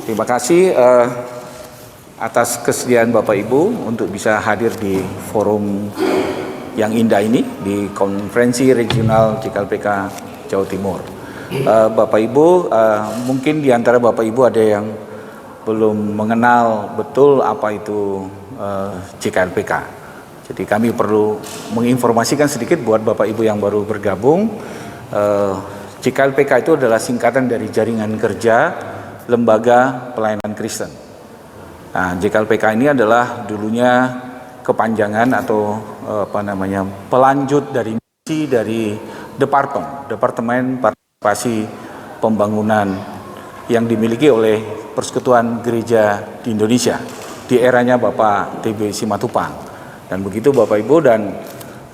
Terima kasih atas kesediaan Bapak Ibu untuk bisa hadir di forum yang indah ini di Konferensi Regional JKLPK Jawa Timur. Bapak Ibu, mungkin di antara Bapak Ibu ada yang belum mengenal betul apa itu JKLPK. Jadi kami perlu menginformasikan sedikit buat Bapak Ibu yang baru bergabung. JKLPK itu adalah singkatan dari Jaringan Kerja Lembaga Pelayanan Kristen. Nah, JKLPK ini adalah dulunya kepanjangan atau pelanjut dari misi dari Departemen Partisipasi Pembangunan yang dimiliki oleh Persekutuan Gereja di Indonesia di eranya Bapak TB Simatupang. Dan begitu Bapak Ibu, dan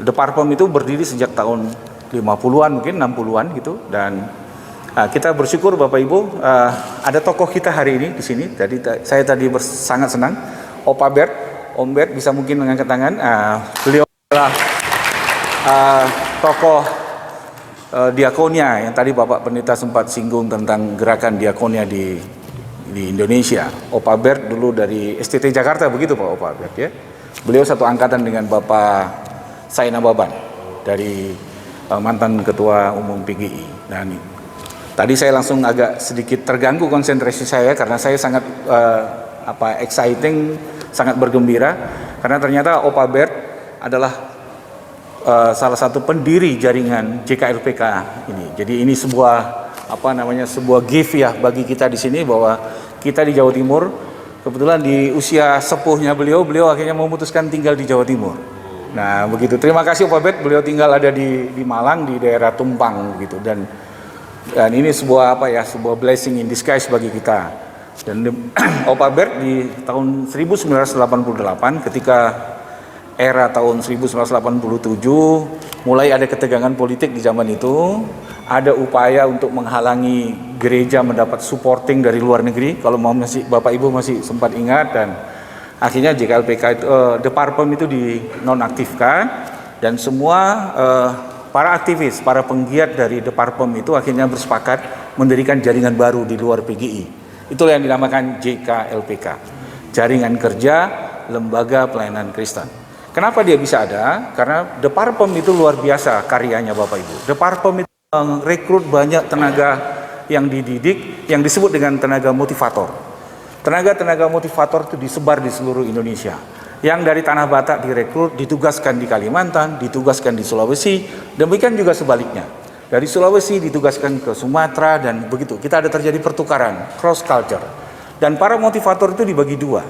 Departemen itu berdiri sejak tahun 50-an mungkin 60-an gitu, dan kita bersyukur Bapak Ibu, ada tokoh kita hari ini di sini. Jadi saya tadi sangat senang, Opa Bert, Om Bert bisa mungkin mengangkat tangan. Beliau adalah tokoh diakonia yang tadi Bapak Pendeta sempat singgung tentang gerakan diakonia di Indonesia. Opa Bert dulu dari STT Jakarta, begitu Pak Opa Bert ya. Beliau satu angkatan dengan Bapak Saina Baban dari mantan Ketua Umum PGI. Dan tadi saya langsung agak sedikit terganggu konsentrasi saya karena saya sangat exciting, sangat bergembira karena ternyata Opa Bert adalah salah satu pendiri jaringan JKLPK ini. Jadi ini sebuah sebuah gift ya bagi kita di sini, bahwa kita di Jawa Timur kebetulan di usia sepuhnya beliau akhirnya memutuskan tinggal di Jawa Timur. Nah, begitu. Terima kasih Opa Bert, beliau tinggal ada di Malang di daerah Tumpang gitu, dan ini sebuah sebuah blessing in disguise bagi kita. Dan Opa Bert di tahun 1988 ketika era tahun 1987 mulai ada ketegangan politik di zaman itu, ada upaya untuk menghalangi gereja mendapat supporting dari luar negeri, kalau Bapak Ibu masih sempat ingat, dan akhirnya JKLPK itu Departemen itu dinonaktifkan, dan semua para aktivis, para penggiat dari Departemen itu akhirnya bersepakat mendirikan jaringan baru di luar PGI. Itulah yang dinamakan JKLPK, Jaringan Kerja Lembaga Pelayanan Kristen. Kenapa dia bisa ada? Karena Departemen itu luar biasa karyanya Bapak Ibu. Departemen itu merekrut banyak tenaga yang dididik, yang disebut dengan tenaga motivator. Tenaga-tenaga motivator itu disebar di seluruh Indonesia. Yang dari Tanah Batak direkrut, ditugaskan di Kalimantan, ditugaskan di Sulawesi, demikian juga sebaliknya. Dari Sulawesi ditugaskan ke Sumatera, dan begitu. Kita ada terjadi pertukaran, cross culture. Dan para motivator itu dibagi dua.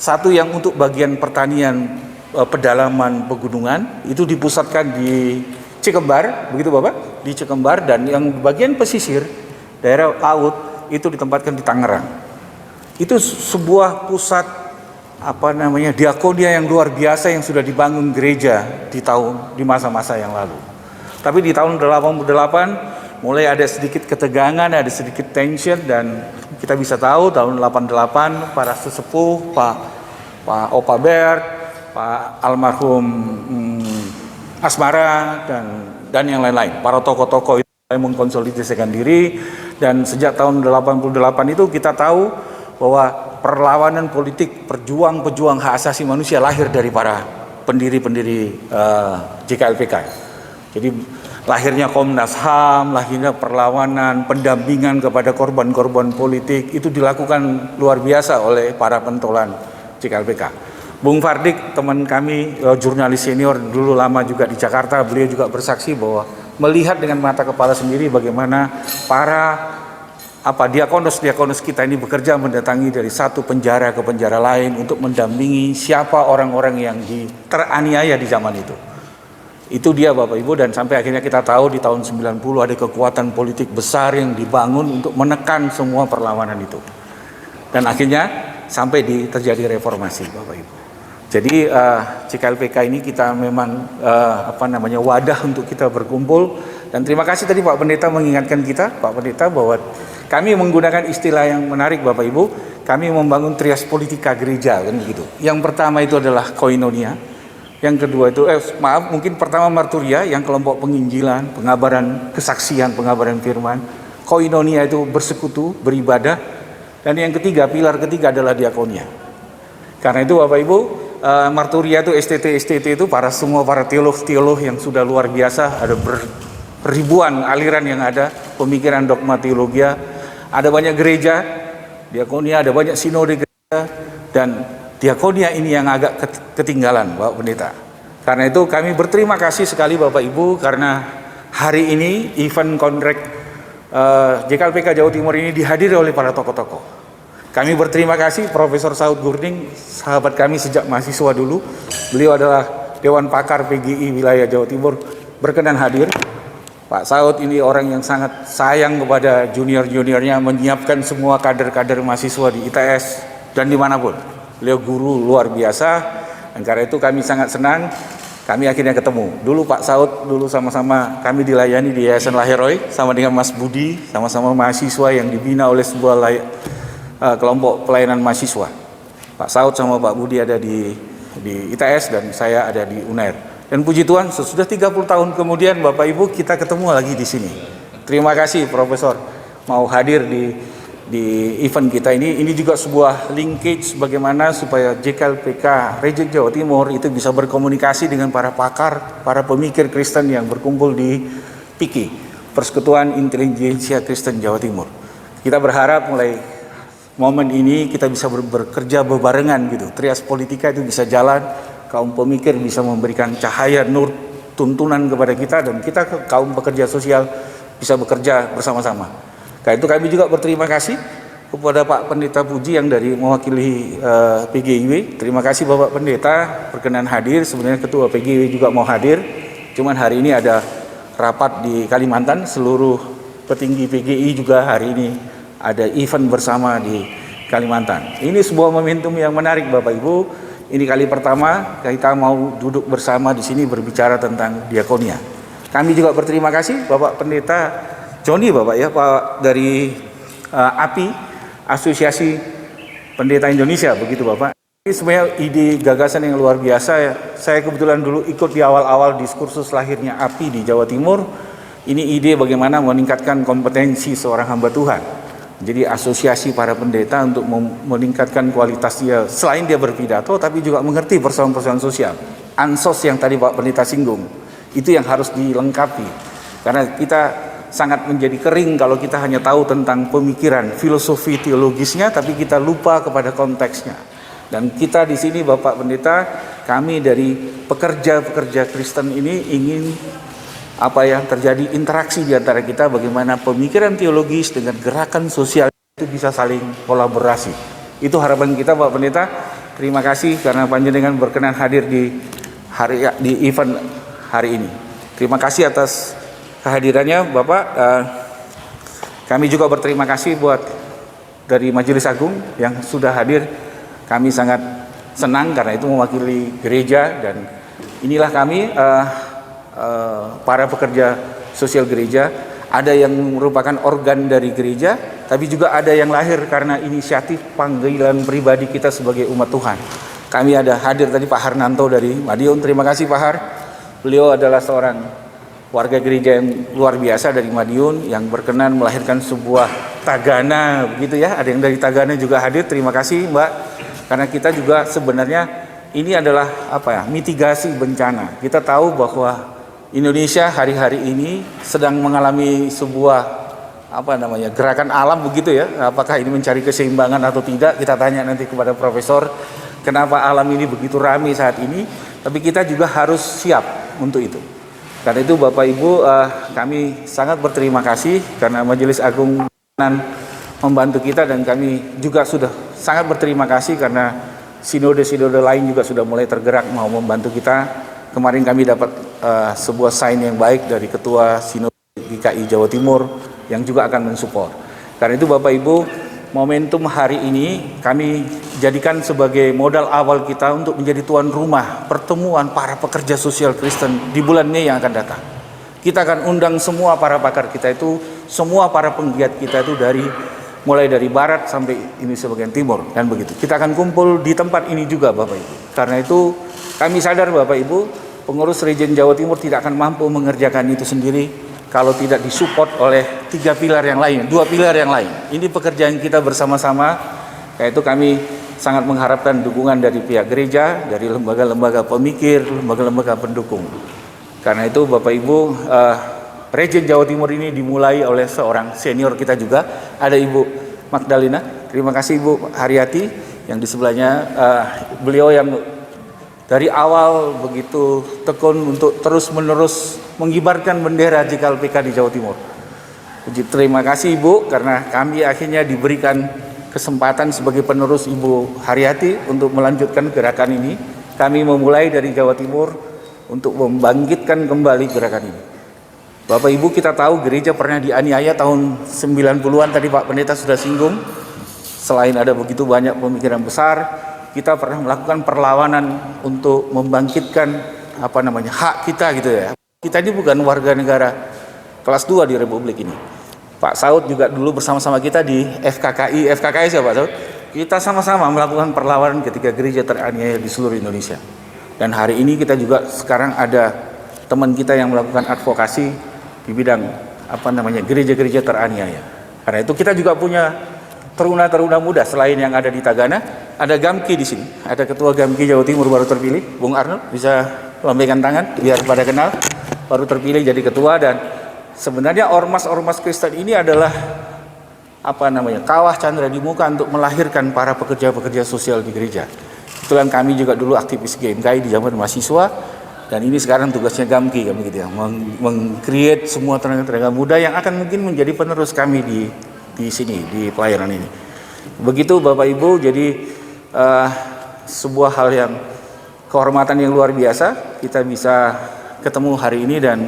Satu yang untuk bagian pertanian, pedalaman, pegunungan, itu dipusatkan di Cikembar, begitu Bapak? Di Cikembar, dan yang bagian pesisir, daerah laut, itu ditempatkan di Tangerang. Itu sebuah pusat diakonia yang luar biasa yang sudah dibangun gereja di masa-masa yang lalu. Tapi di tahun 88 mulai ada sedikit ketegangan, ada sedikit tension, dan kita bisa tahu tahun 88 para sesepuh Pak Opa Bert, Pak almarhum Asmara, dan yang lain-lain, para tokoh-tokoh itu mengkonsolidasikan diri, dan sejak tahun 88 itu kita tahu bahwa perlawanan politik, pejuang hak asasi manusia lahir dari para pendiri-pendiri JKLPK. Jadi lahirnya Komnas HAM, lahirnya perlawanan, pendampingan kepada korban-korban politik, itu dilakukan luar biasa oleh para pentolan JKLPK. Bung Fardik, teman kami, jurnalis senior dulu lama juga di Jakarta, beliau juga bersaksi bahwa melihat dengan mata kepala sendiri bagaimana para diakonos kita ini bekerja mendatangi dari satu penjara ke penjara lain untuk mendampingi siapa orang-orang yang teraniaya di zaman itu. Itu dia Bapak Ibu, dan sampai akhirnya kita tahu di tahun 90 ada kekuatan politik besar yang dibangun untuk menekan semua perlawanan itu. Dan akhirnya sampai terjadi reformasi Bapak Ibu. Jadi JKLPK ini kita memang wadah untuk kita berkumpul, dan terima kasih tadi Pak Pendeta mengingatkan kita, Pak Pendeta, bahwa kami menggunakan istilah yang menarik Bapak Ibu, kami membangun trias politika gereja kan begitu. Yang pertama itu adalah koinonia, yang kedua itu mungkin pertama marturia, yang kelompok penginjilan, pengabaran kesaksian, pengabaran firman. Koinonia itu bersekutu, beribadah. Dan yang ketiga, pilar ketiga adalah diakonia. Karena itu Bapak Ibu, Marturia itu STT itu semua para teolog yang sudah luar biasa, ada ribuan aliran yang ada, pemikiran dogma teologi, ada banyak gereja, diakonia, ada banyak sinode gereja, dan diakonia ini yang agak ketinggalan Bapak Pendeta. Karena itu kami berterima kasih sekali Bapak Ibu, karena hari ini event kontrak JKLPK Jawa Timur ini dihadiri oleh para tokoh-tokoh. Kami berterima kasih Profesor Saud Gurding, sahabat kami sejak mahasiswa dulu. Beliau adalah Dewan Pakar PGI wilayah Jawa Timur, berkenan hadir. Pak Saud ini orang yang sangat sayang kepada junior-juniornya, menyiapkan semua kader-kader mahasiswa di ITS dan dimanapun. Beliau guru luar biasa, dan karena itu kami sangat senang. Kami akhirnya ketemu. Dulu Pak Saud, dulu sama-sama kami dilayani di Yayasan Laheroy sama dengan Mas Budi, sama-sama mahasiswa yang dibina oleh sebuah kelompok pelayanan mahasiswa. Pak Saud sama Pak Budi ada di ITS dan saya ada di UNAIR. Dan puji Tuhan, sesudah 30 tahun kemudian Bapak Ibu kita ketemu lagi di sini. Terima kasih Profesor mau hadir di event kita ini. Ini juga sebuah linkage bagaimana supaya JKLPK Region Jawa Timur itu bisa berkomunikasi dengan para pakar, para pemikir Kristen yang berkumpul di PIKI, Persekutuan Intelijensia Kristen Jawa Timur. Kita berharap mulai momen ini kita bisa bekerja bebarengan gitu. Trias Politika itu bisa jalan, kaum pemikir bisa memberikan cahaya nur tuntunan kepada kita, dan kita kaum pekerja sosial bisa bekerja bersama-sama. Karena itu kami juga berterima kasih kepada Pak Pendeta Puji yang dari mewakili PGIW. Terima kasih Bapak Pendeta berkenan hadir. Sebenarnya Ketua PGIW juga mau hadir, cuman hari ini ada rapat di Kalimantan. Seluruh petinggi PGI juga hari ini ada event bersama di Kalimantan. Ini sebuah momentum yang menarik Bapak Ibu. Ini kali pertama kita mau duduk bersama di sini berbicara tentang diakonia. Kami juga berterima kasih Bapak Pendeta Joni, Bapak ya, Pak dari API, Asosiasi Pendeta Indonesia, begitu Bapak. Ini sebenarnya ide gagasan yang luar biasa ya. Saya kebetulan dulu ikut di awal-awal diskursus lahirnya API di Jawa Timur. Ini ide bagaimana meningkatkan kompetensi seorang hamba Tuhan. Jadi asosiasi para pendeta untuk meningkatkan kualitas dia, selain dia berpidato, tapi juga mengerti persoalan-persoalan sosial. Ansos yang tadi Pak Pendeta singgung, itu yang harus dilengkapi. Karena kita sangat menjadi kering kalau kita hanya tahu tentang pemikiran, filosofi teologisnya, tapi kita lupa kepada konteksnya. Dan kita di sini Bapak Pendeta, kami dari pekerja-pekerja Kristen ini ingin terjadi interaksi di antara kita, bagaimana pemikiran teologis dengan gerakan sosial itu bisa saling kolaborasi. Itu harapan kita Pak Pendeta. Terima kasih karena panjenengan berkenan hadir di event hari ini. Terima kasih atas kehadirannya Bapak. Kami juga berterima kasih buat dari Majelis Agung yang sudah hadir. Kami sangat senang karena itu mewakili gereja, dan inilah kami para pekerja sosial gereja. Ada yang merupakan organ dari gereja, tapi juga ada yang lahir karena inisiatif panggilan pribadi kita sebagai umat Tuhan. Kami ada hadir tadi Pak Harnanto dari Madiun. Terima kasih Pak Har. Beliau adalah seorang warga gereja yang luar biasa dari Madiun yang berkenan melahirkan sebuah tagana begitu ya. Ada yang dari Tagana juga hadir. Terima kasih Mbak. Karena kita juga sebenarnya ini adalah mitigasi bencana. Kita tahu bahwa Indonesia hari-hari ini sedang mengalami sebuah gerakan alam begitu ya. Apakah ini mencari keseimbangan atau tidak? Kita tanya nanti kepada Profesor. Kenapa alam ini begitu ramai saat ini? Tapi kita juga harus siap untuk itu. Karena itu Bapak Ibu, kami sangat berterima kasih karena Majelis Agung membantu kita, dan kami juga sudah sangat berterima kasih karena sinode-sinode lain juga sudah mulai tergerak mau membantu kita. Kemarin kami dapat sebuah sign yang baik dari Ketua Sinode GKI Jawa Timur yang juga akan mensupport. Karena itu Bapak Ibu, momentum hari ini kami jadikan sebagai modal awal kita untuk menjadi tuan rumah pertemuan para pekerja sosial Kristen di bulan Mei yang akan datang. Kita akan undang semua para pakar kita itu, semua para penggiat kita itu mulai dari barat sampai Indonesia bagian timur, dan begitu. Kita akan kumpul di tempat ini juga Bapak Ibu. Karena itu kami sadar Bapak Ibu, pengurus Region Jawa Timur tidak akan mampu mengerjakan itu sendiri. kalau tidak disupport oleh 3 pilar yang lain, 2 pilar yang lain. Ini pekerjaan kita bersama-sama, yaitu kami sangat mengharapkan dukungan dari pihak gereja, dari lembaga-lembaga pemikir, lembaga-lembaga pendukung. Karena itu Bapak Ibu, Region Jawa Timur ini dimulai oleh seorang senior kita juga, ada Ibu Magdalena. Terima kasih Ibu Haryati yang di sebelahnya, beliau yang dari awal begitu tekun untuk terus-menerus mengibarkan bendera JKLPK di Jawa Timur. Terima kasih Ibu, karena kami akhirnya diberikan kesempatan sebagai penerus Ibu Haryati untuk melanjutkan gerakan ini. Kami memulai dari Jawa Timur untuk membangkitkan kembali gerakan ini. Bapak Ibu, kita tahu gereja pernah dianiaya tahun 90-an, tadi Pak Pendeta sudah singgung. Selain ada begitu banyak pemikiran besar, kita pernah melakukan perlawanan untuk membangkitkan hak kita gitu ya. Kita ini bukan warga negara kelas 2 di Republik ini. Pak Saud juga dulu bersama-sama kita di FKKI. FKKI siapa Pak Saud? Kita sama-sama melakukan perlawanan ketika gereja teraniaya di seluruh Indonesia. Dan hari ini kita juga sekarang ada teman kita yang melakukan advokasi di bidang gereja-gereja teraniaya. Karena itu kita juga punya teruna-teruna muda selain yang ada di Tagana, ada Gamki di sini. Ada Ketua Gamki Jawa Timur baru terpilih, Bung Arnold, bisa lambaikan tangan biar pada kenal. Baru terpilih jadi ketua, dan sebenarnya ormas-ormas Kristen ini adalah kawah candra di muka untuk melahirkan para pekerja-pekerja sosial di gereja. Kebetulan kami juga dulu aktivis GMKI di zaman mahasiswa, dan ini sekarang tugasnya Gamki kami gitu ya, meng-create semua tenaga-tenaga muda yang akan mungkin menjadi penerus kami di sini, di pelayanan ini. Begitu Bapak Ibu, jadi sebuah hal yang kehormatan yang luar biasa kita bisa ketemu hari ini, dan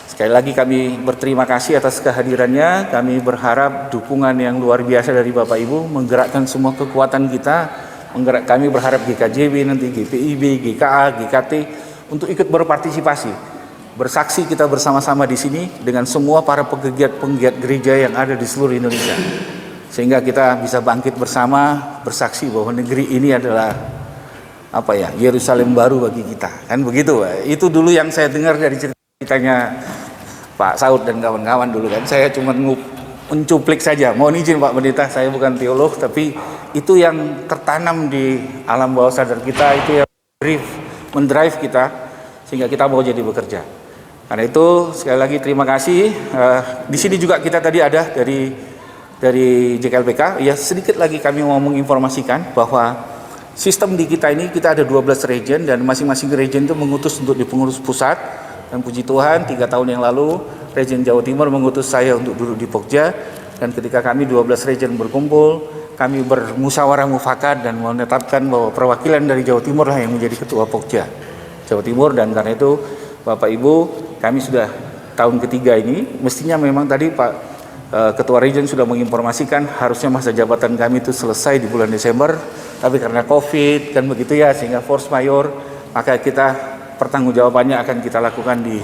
sekali lagi kami berterima kasih atas kehadirannya. Kami berharap dukungan yang luar biasa dari Bapak Ibu menggerakkan semua kekuatan kita. Kami berharap GKJB, nanti GPIB, GKA, GKT untuk ikut berpartisipasi, bersaksi kita bersama-sama di sini dengan semua para penggiat gereja yang ada di seluruh Indonesia, sehingga kita bisa bangkit bersama bersaksi bahwa negeri ini adalah Yerusalem baru bagi kita, kan begitu. Itu dulu yang saya dengar dari ceritanya Pak Saud dan kawan-kawan dulu kan. Saya cuma mencuplik saja. Mohon izin Pak Pendeta, saya bukan teolog, tapi itu yang tertanam di alam bawah sadar kita, itu yang mendrive kita sehingga kita mau jadi bekerja. Karena itu sekali lagi terima kasih. Di sini juga kita tadi ada dari JKLPK. Ya, sedikit lagi kami mau menginformasikan bahwa sistem di kita ini, kita ada 12 region, dan masing-masing region itu mengutus untuk di pengurus pusat. Dan puji Tuhan 3 tahun yang lalu region Jawa Timur mengutus saya untuk duduk di Pokja, dan ketika kami 12 region berkumpul, kami bermusyawarah mufakat dan menetapkan bahwa perwakilan dari Jawa Timur lah yang menjadi ketua Pokja Jawa Timur. Dan karena itu Bapak Ibu, kami sudah tahun ketiga ini. Mestinya memang tadi Pak Ketua Region sudah menginformasikan harusnya masa jabatan kami itu selesai di bulan Desember, tapi karena COVID kan begitu ya, sehingga force majeure, maka kita pertanggungjawabannya akan kita lakukan di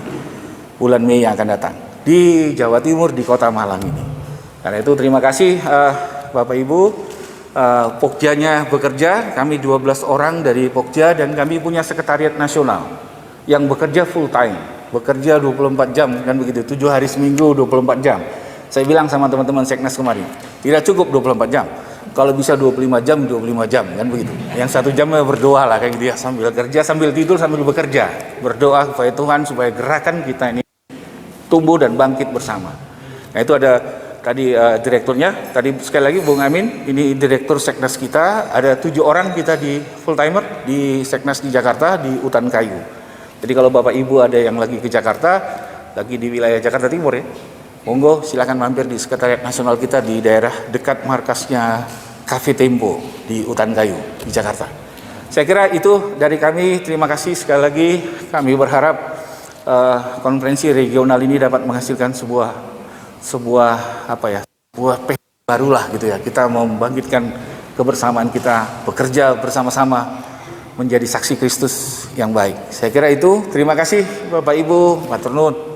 bulan Mei yang akan datang di Jawa Timur, di Kota Malang ini. Karena itu terima kasih Bapak Ibu. Pokjanya bekerja, kami 12 orang dari Pokja, dan kami punya sekretariat nasional yang bekerja full time, bekerja 24 jam kan begitu, 7 hari seminggu 24 jam. Saya bilang sama teman-teman Seknas kemarin, tidak cukup 24 jam. Kalau bisa 25 jam, 25 jam kan begitu. Yang 1 jam berdoa lah kayak gitu ya, sambil kerja, sambil tidur, sambil bekerja. Berdoa kepada Tuhan supaya gerakan kita ini tumbuh dan bangkit bersama. Nah, itu ada tadi direkturnya, tadi sekali lagi Bung Amin, ini direktur Seknas kita, ada 7 orang kita di full timer di Seknas di Jakarta, di Utan Kayu. Jadi kalau Bapak Ibu ada yang lagi ke Jakarta, lagi di wilayah Jakarta Timur ya, monggo silakan mampir di sekretariat nasional kita di daerah dekat markasnya Cafe Tempo di Utan Kayu di Jakarta. Saya kira itu dari kami. Terima kasih sekali lagi. Kami berharap konferensi regional ini dapat menghasilkan sebuah barulah gitu ya. Kita mau membangkitkan kebersamaan kita, bekerja bersama-sama menjadi saksi Kristus yang baik. Saya kira itu. Terima kasih Bapak Ibu, matur nuwun.